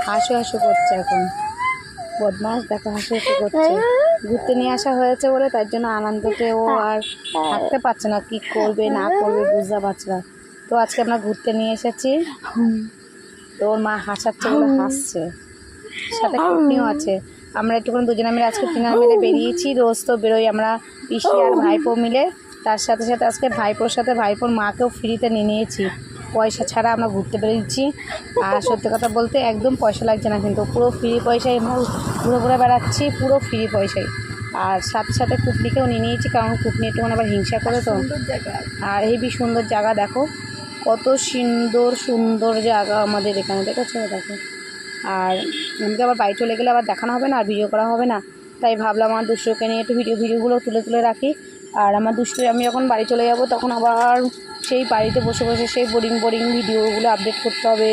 হাসু হাসু করছে এখন, বদমাস দেখো হাসু হাসু করছে। ঘুরতে নিয়ে আসা হয়েছে বলে তার জন্য আনন্দতে ও আর থাকতে পারছে না, কি করবে না করবে বুঝতে পারছে না। তো আজকে আমরা ঘুরতে নিয়ে এসেছি, তো ওর মা হাসাচ্ছে বলে হাসছে, সাথে কুটনিও আছে। আমরা একটুখানি দুজনে মিলে আজকে তিনজনে মিলে বেরিয়েছি, রোজ তো বেরোই আমরা পিসি আর ভাইপো মিলে। তার সাথে সাথে আজকে ভাইপোর সাথে ভাইপোর মাকেও ফ্রিতে নিয়ে নিয়েছি, পয়সা ছাড়া আমরা ঘুরতে বেরিয়েছি। আর সত্যি কথা বলতে একদম পয়সা লাগছে না, কিন্তু পুরো ফ্রি পয়সায় আমরা ঘুরে ঘুরে বেড়াচ্ছি, পুরো ফ্রি পয়সায়। আর সাথে সাথে কুটনিকেও নিয়ে নিয়েছি, কারণ কুটনি একটুখানি আবার হিংসা করে তো। আর হেবি সুন্দর জায়গা, দেখো কত সুন্দর সুন্দর জায়গা আমাদের এখানে, দেখেছো দেখো। আর আমাকে আবার বাড়ি চলে গেলে আবার দেখানো হবে না, আর ভিডিও করা হবে না, তাই ভাবলাম আমার দুষ্টুকে নিয়ে একটু ভিডিওগুলো তুলে রাখি। আর আমার দুষ্টু আমি যখন বাড়ি চলে যাব তখন আবার সেই বাড়িতে বসে বসে সেই বোরিং ভিডিওগুলো আপডেট করতে হবে,